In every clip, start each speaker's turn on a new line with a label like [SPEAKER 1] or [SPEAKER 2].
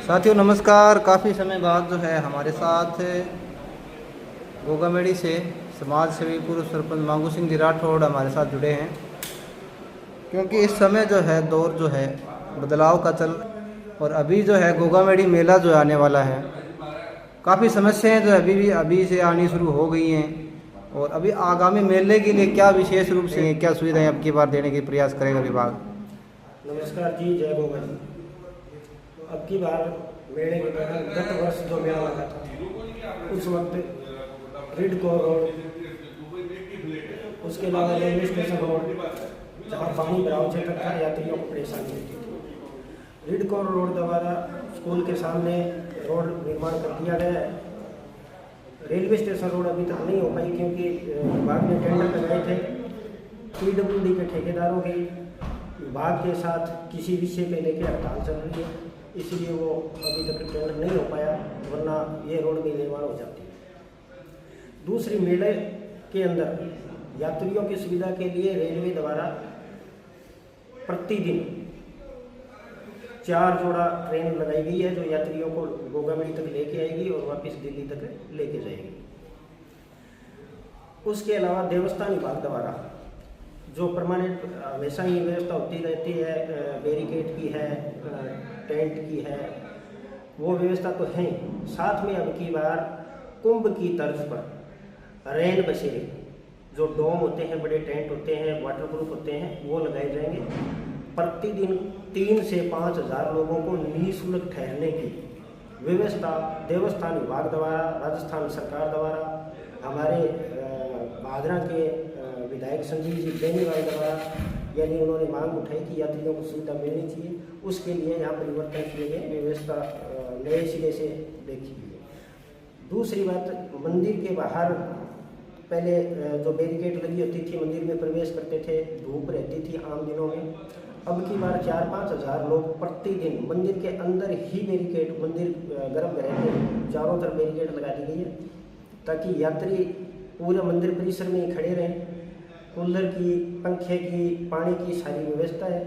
[SPEAKER 1] साथियों नमस्कार। काफ़ी समय बाद जो है हमारे साथ गोगामेड़ी से समाज सेवी पूर्व सरपंच मांगू सिंह जी राठौड़ हमारे साथ जुड़े हैं, क्योंकि इस समय जो है दौर जो है बदलाव का चल, और अभी जो है गोगामेड़ी मेला जो आने वाला है, काफ़ी समस्याएं जो अभी से आनी शुरू हो गई हैं। और अभी आगामी मेले के लिए क्या विशेष रूप से क्या सुविधाएं अब की बार देने के प्रयास करेगा विभाग?
[SPEAKER 2] नमस्कार जी, जय गोगा जी। अब की बार मेले के दौरान गत वर्ष जो मेला लगा था उस वक्त रिडको रोड, उसके अलावा रेलवे स्टेशन रोड, जहाँ पानी भराव क्षेत्र था, यात्रियों को परेशानी होती थी। रिडको रोड द्वारा स्कूल के सामने रोड निर्माण कर दिया गया है। रेलवे स्टेशन रोड अभी तक नहीं हो पाई क्योंकि विभाग ने टेंडर लगाए थे। PWD के ठेकेदारों की विभाग के साथ किसी विषय पे लेकर हड़ताल चल रही है, इसलिए वो अभी तक टेंडर नहीं हो पाया, वरना ये रोड भी निर्माण हो जाती है। दूसरी, मेले के अंदर यात्रियों की सुविधा के लिए रेलवे द्वारा प्रतिदिन 4 जोड़ा ट्रेन लगाई गई है, जो यात्रियों को गोगामेड़ी तक लेके आएगी और वापस दिल्ली तक लेके जाएगी। उसके अलावा देवस्थान विभाग द्वारा जो परमानेंट हमेशा ही व्यवस्था होती रहती है, बैरिकेड की है, टेंट की है, वो व्यवस्था तो है। साथ में अब की बार कुंभ की तर्ज पर रैन बसेरे, जो डोम होते हैं, बड़े टेंट होते हैं, वाटरप्रूफ होते हैं, वो लगाए जाएंगे। प्रतिदिन 3 से 5 हज़ार लोगों को निःशुल्क ठहरने की व्यवस्था देवस्थान विभाग द्वारा, राजस्थान सरकार द्वारा, हमारे भादरा के विधायक संजीव जी बेनीवाल द्वारा, यानी उन्होंने मांग उठाई कि यात्रियों को सुविधा मिलनी चाहिए, उसके लिए यहाँ परिवर्तन किए गए, व्यवस्था नए सिरे से देखी गई है। दूसरी बात, मंदिर के बाहर पहले जो बैरिकेड लगी होती थी, मंदिर में प्रवेश करते थे, धूप रहती थी आम दिनों में। अब की बार 4-5 हज़ार लोग प्रतिदिन मंदिर के अंदर ही बैरिकेड, मंदिर गर्भगृह के चारों तरफ बैरिकेड लगा दी गई है, ताकि यात्री पूरे मंदिर परिसर में ही खड़े रहें। कूलर की, पंखे की, पानी की सारी व्यवस्था है,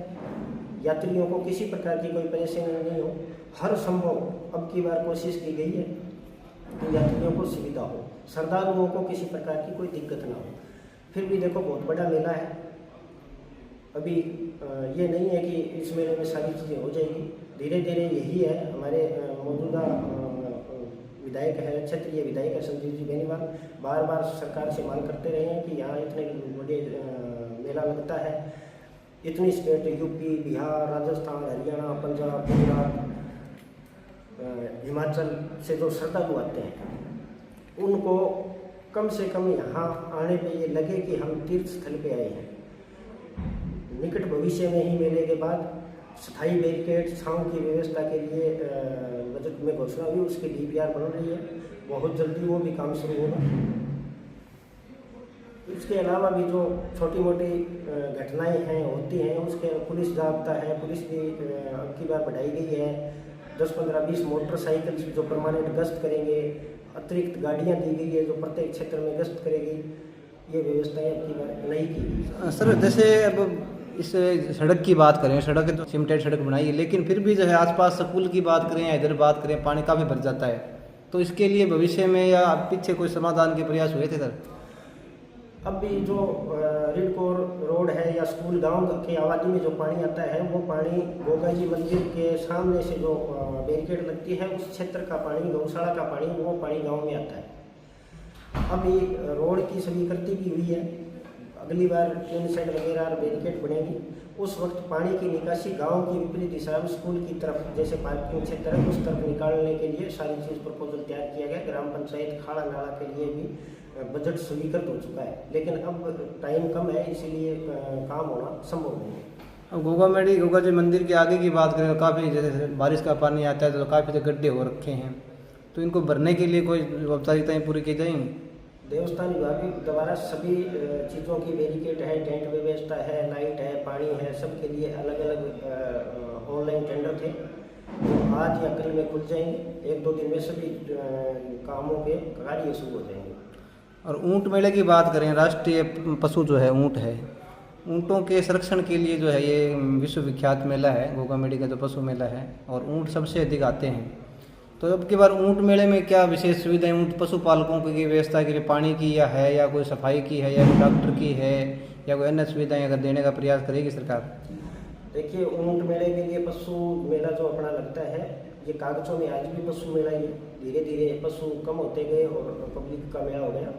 [SPEAKER 2] यात्रियों को किसी प्रकार की कोई परेशानी नहीं हो। हर संभव अब की बार कोशिश की गई है कि यात्रियों को सुविधा हो, श्रद्धालुओं को किसी प्रकार की कोई दिक्कत ना हो। फिर भी देखो, बहुत बड़ा मेला है, अभी ये नहीं है कि इस मेले में सारी चीज़ें हो जाएगी। धीरे धीरे यही है। हमारे मौजूदा विधायक है, क्षेत्रीय विधायक है संजीव जी बेनीवाल, बार बार सरकार से मांग करते रहे हैं कि यहाँ इतने बड़े मेला लगता है, इतनी स्टेट, यूपी, बिहार, राजस्थान, हरियाणा, पंजाब, गुजरात, हिमाचल से जो श्रद्धालु आते हैं, उनको कम से कम यहाँ आने पे ये लगे कि हम तीर्थ स्थल पे आए हैं। निकट भविष्य में ही मेले के बाद स्थायी बैरिकेड, छांव की व्यवस्था के लिए बजट में घोषणा हुई, उसकी DPR बन रही है, बहुत जल्दी वो भी काम शुरू होगा। इसके अलावा भी जो छोटी मोटी घटनाएं हैं, होती हैं, उसके पुलिस जाब्ता है, पुलिस भी अब की बार बढ़ाई गई है। 10-15-20 मोटरसाइकिल जो परमानेंट गश्त करेंगे, अतिरिक्त गाड़ियाँ दी गई है जो प्रत्येक क्षेत्र में गश्त करेगी। ये व्यवस्थाएं अब की बार नई की गई।
[SPEAKER 1] सर, जैसे अब इस सड़क की बात करें, सड़क तो सीमेंटेड सड़क बनाई है, लेकिन फिर भी जो है आसपास स्कूल की बात करें या इधर बात करें, पानी काफ़ी भर जाता है। तो इसके लिए भविष्य में या पीछे कोई समाधान के प्रयास हुए थे सर?
[SPEAKER 2] अब भी जो रिडको रोड है या स्कूल गांव के आबादी में जो पानी आता है, वो पानी गोगा जी मंदिर के सामने से जो बैरिकेड लगती है, उस क्षेत्र का पानी, गौशाला का पानी, वो पानी गांव में आता है। अभी रोड की स्वीकृति भी हुई है, अगली बार टिन शेड वगैरह और बैरिकेड बनेगी, उस वक्त पानी की निकासी गांव की विपरीत दिशा में स्कूल की तरफ, जैसे पार्किंग क्षेत्र है, उस तरफ निकालने के लिए सारी चीज़ प्रपोजल तैयार किया गया। ग्राम पंचायत खाड़ा नाला के लिए भी बजट स्वीकृत हो चुका है, लेकिन अब टाइम कम है, इसीलिए काम होना संभव नहीं है।
[SPEAKER 1] अब गोगा जी मंदिर के आगे की बात करें तो काफ़ी, जैसे बारिश का पानी आता है तो काफ़ी गड्ढे हो रखे हैं, तो इनको भरने के लिए कोई औपचारिकताएँ पूरी की जाएंगी?
[SPEAKER 2] देवस्थान विभाग द्वारा सभी चीज़ों की बैरिकेड है, टेंट व्यवस्था है, लाइट है, पानी है, सबके लिए अलग अलग ऑनलाइन टेंडर थे, जो आज या कल में खुल जाएंगे। 1-2 दिन में सभी कामों के कार्य शुरू हो जाएंगे।
[SPEAKER 1] और ऊँट मेले की बात करें, राष्ट्रीय पशु जो है ऊँट है, ऊँटों के संरक्षण के लिए जो है ये विश्वविख्यात मेला है, गोगामेडी का जो पशु मेला है, और ऊँट सबसे अधिक आते हैं। तो अब की बार ऊँट मेले में क्या विशेष सुविधाएं ऊँट पशुपालकों की व्यवस्था के लिए पानी की या कोई सफाई की है, या कोई डॉक्टर की है, या कोई अन्य सुविधाएं अगर देने का प्रयास करेगी सरकार?
[SPEAKER 2] देखिए, ऊँट मेले के लिए पशु मेला जो अपना लगता है, ये कागजों में आज भी पशु मेला ही, धीरे धीरे पशु कम होते गए और पब्लिक का मेला हो गया।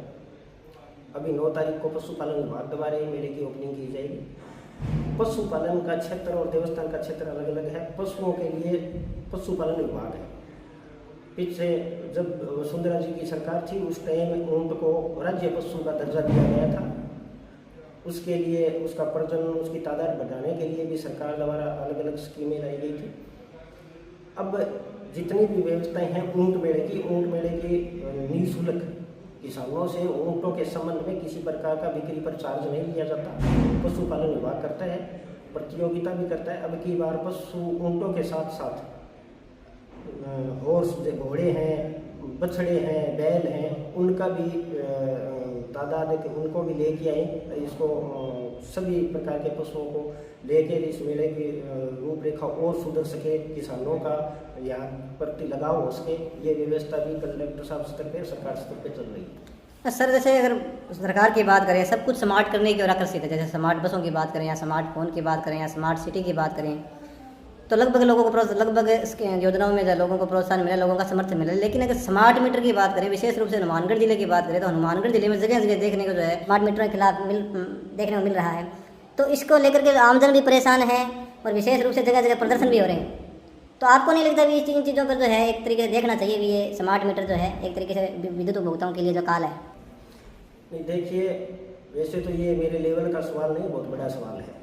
[SPEAKER 2] अभी 9 तारीख को पशुपालन विभाग द्वारा मेले की ओपनिंग की जाएगी। पशुपालन का क्षेत्र और देवस्थान का क्षेत्र अलग अलग है। पशुओं के लिए पशुपालन विभाग है। पीछे जब वसुंधरा जी की सरकार थी उस टाइम ऊँट को राज्य पशु का दर्जा दिया गया था। उसके लिए उसका प्रजनन, उसकी तादाद बढ़ाने के लिए भी सरकार द्वारा अलग अलग स्कीमें लाई गई थी। अब जितनी भी व्यवस्थाएं हैं ऊँट मेले की निःशुल्क किसानों से ऊँटों के संबंध में किसी प्रकार का बिक्री पर चार्ज नहीं लिया जाता। पशुपालन विभाग करता है, प्रतियोगिता भी करता है। अब की बार पशु ऊँटों के साथ साथ हॉर्स, घोड़े हैं, बछड़े हैं, बैल हैं, उनका भी तादाद उनको भी लेके आए। इसको सभी प्रकार के पशुओं को लेकर इस मेले की रूपरेखा और सुधर सके, किसानों का यहाँ प्रति लगाव हो सके, ये व्यवस्था भी कलेक्टर साहब स्तर पर, सरकार स्तर पर चल रही है।
[SPEAKER 3] सर, जैसे अगर सरकार की बात करें, सब कुछ स्मार्ट करने की ओर आकर्षित है। जैसे स्मार्ट बसों की बात करें, या स्मार्टफोन की बात करें, या स्मार्ट सिटी की बात करें, तो लगभग लोगों को लगभग इसके योजनाओं में लोगों को प्रोत्साहन मिला, लोगों का समर्थन मिला। लेकिन अगर स्मार्ट मीटर की बात करें, विशेष रूप से हनुमानगढ़ जिले की बात करें, तो हनुमानगढ़ जिले में जगह जगह देखने को जो है स्मार्ट मीटर के खिलाफ देखने को मिल रहा है। तो इसको लेकर के आमजन भी परेशान है, और विशेष रूप से जगह जगह प्रदर्शन भी हो रहे हैं। तो आपको नहीं लगता भी इन चीज़ों पर जो है एक तरीके से देखना चाहिए भी ये स्मार्ट मीटर जो है एक तरीके से विद्युत उपभोक्ताओं के लिए जो काल है?
[SPEAKER 2] नहीं, देखिए, वैसे तो ये मेरे लेवल का सवाल नहीं, बहुत बड़ा सवाल है,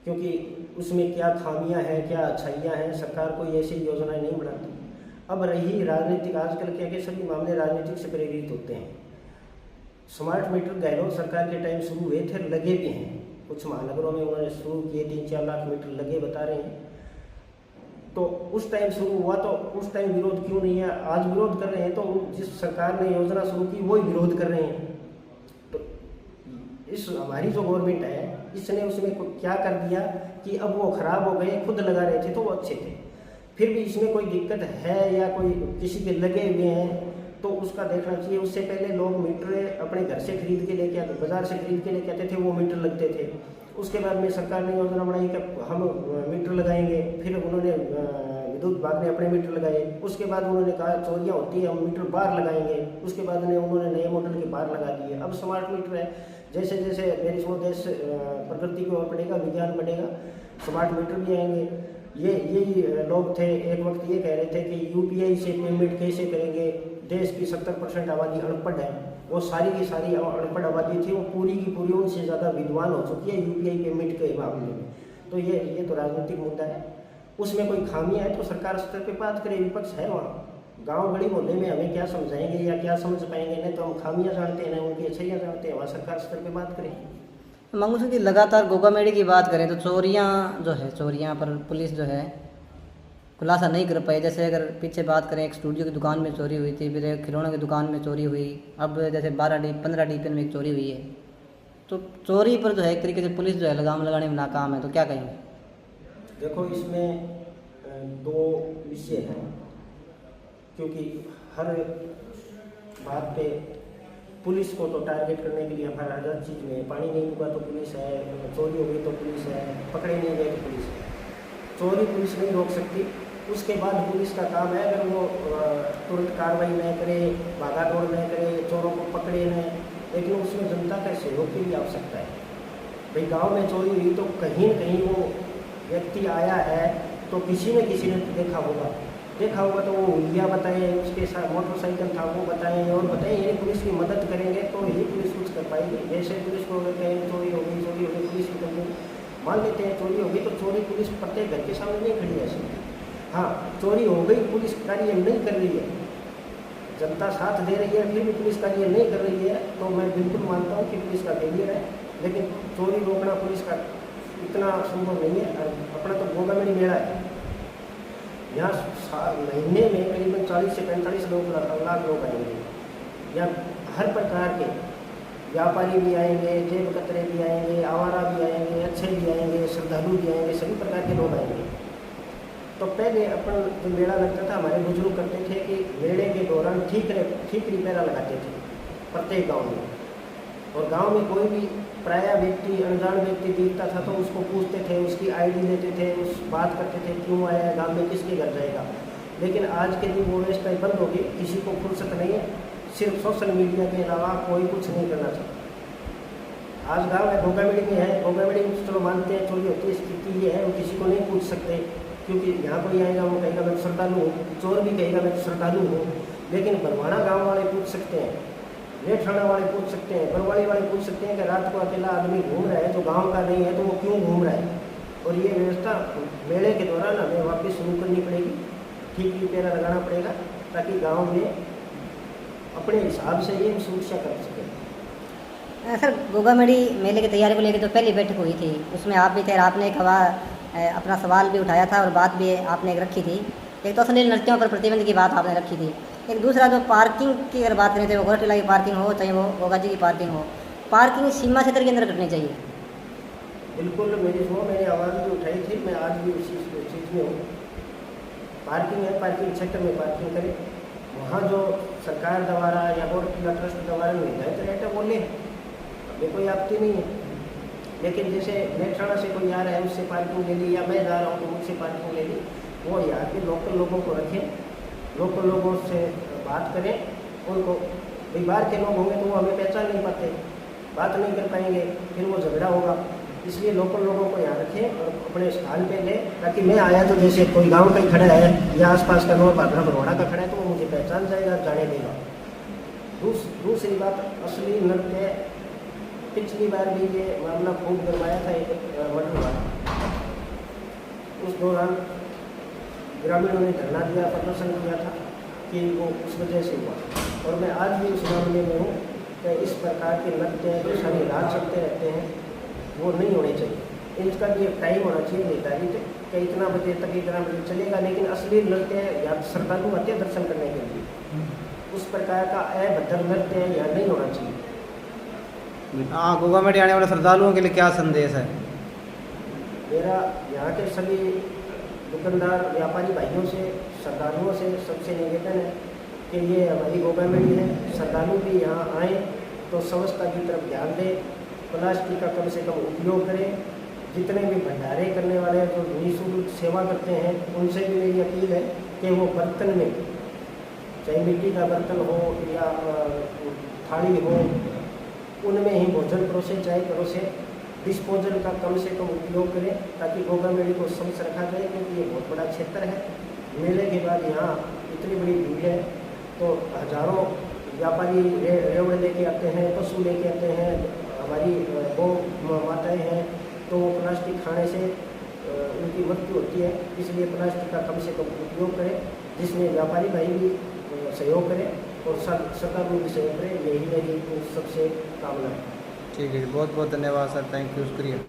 [SPEAKER 2] क्योंकि उसमें क्या खामियां हैं, क्या अच्छाइयां हैं, सरकार कोई ऐसी योजनाएं नहीं बनाती। अब रही राजनीतिक, आजकल क्या कि सभी मामले राजनीतिक से प्रेरित होते हैं। स्मार्ट मीटर गहलोत सरकार के टाइम शुरू हुए थे, लगे भी हैं, कुछ महानगरों में उन्होंने शुरू किए, 3-4 लाख मीटर लगे बता रहे हैं। तो उस टाइम शुरू हुआ, तो उस टाइम विरोध क्यों नहीं है? आज विरोध कर रहे हैं, तो जिस सरकार ने योजना शुरू की वही विरोध कर रहे हैं। तो इस हमारी जो गवर्नमेंट है, इसने उसमें क्या कर दिया कि अब वो खराब हो गए, खुद लगा रहे थे तो वो अच्छे थे, फिर भी इसमें कोई दिक्कत है या कोई किसी के लगे हुए हैं तो उसका देखना चाहिए। उससे पहले लोग मीटर अपने घर से खरीद के लेके आते, बाजार से खरीद के लेके आते थे, वो मीटर लगते थे। उसके बाद में सरकार ने योजना बनाई कि हम मीटर लगाएंगे, फिर उन्होंने विद्युत विभाग ने अपने मीटर लगाए। उसके बाद उन्होंने कहा चोरियाँ होती है, हम मीटर बाहर लगाएंगे। उसके बाद में उन्होंने नए मॉडल के बाहर लगा दिए। अब स्मार्ट मीटर है, जैसे जैसे मेरी समझ देश प्रगति की ओर बढ़ेगा, विज्ञान बढ़ेगा, स्मार्ट मीटर भी आएंगे। यही लोग थे एक वक्त ये कह रहे थे कि यूपीआई से पेमेंट कैसे करेंगे, देश की 70% आबादी अनपढ़ है, वो सारी की सारी अनपढ़ आबादी थी, वो पूरी की पूरी उनसे ज़्यादा विद्वान हो चुकी है यूपीआई पेमेंट के मामले में। तो ये तो राजनीतिक मुद्दा है, उसमें कोई खामियां है तो सरकार स्तर पे बात करे, विपक्ष है वहाँ। गांव गली मोहल्ले में हमें क्या समझाएंगे या क्या समझ पाएंगे? नहीं तो हम खामियां जानते हैं, ना उनकी अच्छाइयाँ जानते हैं, वहाँ सरकार स्तर पे बात करें।
[SPEAKER 3] मंगू सिंह जी, लगातार गोगामेडी की बात करें तो चोरियाँ पर पुलिस जो है खुलासा नहीं कर पाई। जैसे अगर पीछे बात करें, एक स्टूडियो की दुकान में चोरी हुई थी, फिर एक खिलौनों की दुकान में चोरी हुई, अब जैसे 15 डीपीएन में एक चोरी हुई है। तो चोरी पर जो है एक तरीके से पुलिस जो है लगाम लगाने में नाकाम है, तो क्या कहेंगे?
[SPEAKER 2] देखो, इसमें 2 विषय हैं, क्योंकि हर बात पे पुलिस को तो टारगेट करने के लिए हर चीज़ में, पानी नहीं हुआ तो पुलिस है, चोरी हो गई तो पुलिस है, पकड़े नहीं गए तो पुलिस है। चोरी पुलिस नहीं रोक सकती। उसके बाद पुलिस का काम है, अगर वो तुरंत कार्रवाई न करे, भागा दौड़ न करे, चोरों को पकड़े न, लेकिन उसमें जनता का सहयोग की भी आवश्यकता है। भाई गांव में चोरी हुई तो कहीं न कहीं वो व्यक्ति आया है तो किसी न किसी ने देखा होगा तो वो उंगलियाँ बताएं, उसके साथ मोटरसाइकिल था वो बताएं और बताएं, ये पुलिस की मदद करेंगे तो ही पुलिस कुछ कर पाएगी। जैसे पुलिस को अगर कहें चोरी हो गई पुलिस की कंप्लेन मान लेते हैं, चोरी हो गई तो चोरी पुलिस प्रत्येक घर के सामने नहीं खड़ी है सकती। हाँ, चोरी हो गई, पुलिस कार्य नहीं कर रही है, जनता साथ दे रही है, फिर भी पुलिस कार्य नहीं कर रही है, तो मैं बिल्कुल मानता हूँ कि पुलिस का फेलियर है। लेकिन चोरी रोकना पुलिस का इतना संभव नहीं है। अपना तो गोगामेडी मेला है, यहाँ महीने में करीबन 40 से 45 लाख लोग आएंगे। यहाँ हर प्रकार के व्यापारी भी आएंगे, जेब कतरे भी आएंगे, आवारा भी आएंगे, अच्छे भी आएंगे, श्रद्धालु भी आएंगे, सभी प्रकार के लोग आएंगे। तो पहले अपन जो मेला लगता था, हमारे बुजुर्ग करते थे कि मेले के दौरान ठीकरी पहरा लगाते थे प्रत्येक गांव में, और गांव में कोई भी प्राय व्यक्ति, अनजान व्यक्ति दिखता था तो उसको पूछते थे, उसकी आईडी लेते थे, उस बात करते थे क्यों आया है गांव में, किसके घर जाएगा। लेकिन आज के दिन वो व्यवस्था बंद हो गई, किसी को फुर्सत नहीं है, सिर्फ सोशल मीडिया के अलावा कोई कुछ नहीं करना चाहता। आज गाँव में गोगामेड़ी में है, गोगामेड़ी में चलो मानते हैं चोरी होती है, स्थिति ये है, वो किसी को नहीं पूछ सकते, क्योंकि यहाँ कोई आएगा वो कहेगा मैं श्रद्धालु हूँ, चोर भी कहेगा मैं श्रद्धालु हूँ। लेकिन बरवाना गाँव वाले पूछ सकते हैं, नेठाना वाले पूछ सकते हैं, बरवाड़ी वाले पूछ सकते हैं कि रात को अकेला आदमी घूम रहा है जो गाँव का नहीं है तो वो क्यों घूम रहा है। और ये व्यवस्था मेले के दौरान हमें वापस शुरू करनी पड़ेगी, ठीक पहरा लगाना पड़ेगा, ताकि गाँव में अपने हिसाब से ये सुरक्षा कर सके।
[SPEAKER 3] सर, गोगामेड़ी मेले की तैयारी को लेकर तो पहली बैठक हुई थी, उसमें आप भी थे, आपने एक अपना सवाल भी उठाया था और बात भी आपने एक रखी थी। एक तो अश्लील नृत्यों पर प्रतिबंध की बात आपने रखी थी, एक दूसरा जो पार्किंग की अगर बात करें तो वो गोरटिला की पार्किंग हो चाहे वो गोगा जी की पार्किंग हो, पार्किंग सीमा क्षेत्र के अंदर करनी चाहिए।
[SPEAKER 2] बिल्कुल मैंने आवाज़ भी उठाई थी, मैं आज भी उसी चीज़ में हूँ। पार्किंग है, पार्किंग क्षेत्र में पार्किंग करें, वहाँ जो सरकार द्वारा या गोरटिला ट्रस्ट द्वारा निर्धारित रेट है वो ले, हमें कोई आपत्ति नहीं है। लेकिन जैसे मेठाणा से कोई आ रहा है उससे पार्किंग ले ली, या मैं जा रहा हूँ तो मुझसे पार्किंग ले ली, वो यहाँ के लोकल लोगों को रखें, लोकल लोगों से बात करें। उनको भाई बाहर के लोग होंगे तो वो हमें पहचान नहीं पाते, बात नहीं कर पाएंगे, फिर वो झगड़ा होगा। इसलिए लोकल लोगों को यहाँ रखें और अपने स्थान पे लें, ताकि मैं आया तो जैसे कोई गांव का ही खड़ा है या आसपास का नवा भागड़ा बरवाड़ा का खड़ा है तो वो मुझे पहचान जाएगा, जाने देगा। दूसरी बात, असली नृत्य, पिछली बार भी ये मामला खूब गरमाया था एक मर्डर वाला, उस दौरान ग्रामीणों ने धरना दिया, प्रदर्शन किया था कि वो उस वजह से हुआ। और मैं आज भी उस मामले में हूँ कि इस प्रकार के नृत्य जो सारी रात चलते रहते हैं वो नहीं होने चाहिए। इनका भी एक टाइम होना चाहिए निर्धारित कि इतना बजे तक इतना बजे चलेगा, लेकिन असली नृत्य या श्रद्धालु आते हैं दर्शन करने के लिए, उस प्रकार का अभद्र नृत्य यहाँ नहीं होना चाहिए।
[SPEAKER 1] हाँ, गोगामेड़ी आने वाले श्रद्धालुओं के लिए क्या संदेश है?
[SPEAKER 2] मेरा यहाँ के सभी दुकानदार व्यापारी भाइयों से, श्रद्धालुओं से सबसे निवेदन है कि ये हमारी गोगामेड़ी है, श्रद्धालु भी यहाँ आएँ तो स्वच्छता की तरफ ध्यान दें, प्लास्टिक का कम से कम उपयोग करें। जितने भी भंडारे करने वाले जो निःशुल्क सेवा करते हैं उनसे भी मेरी अपील है कि वो बर्तन में, चाहे मिट्टी का बर्तन हो या थाली हो, उनमें ही भोजन परोसे, चाहे परोसे, डिस्पोजल का कम से कम उपयोग करें, ताकि गोगामेड़ी को स्वच्छ रखा जाए, क्योंकि ये बहुत बड़ा क्षेत्र है। मेले के बाद यहाँ इतनी बड़ी भीड़ है तो हजारों व्यापारी रेवड़ लेके आते हैं, पशु लेके आते हैं, हमारी गौ माताएँ हैं, तो वो प्लास्टिक खाने से उनकी मृत्यु होती है। इसलिए प्लास्टिक का कम से कम उपयोग करें, जिसमें व्यापारी भाई भी सहयोग करें और सरकार को भी सहयोग करें। यही मेरी सबसे कामना है।
[SPEAKER 1] ठीक है, बहुत बहुत धन्यवाद सर, थैंक यू, शुक्रिया।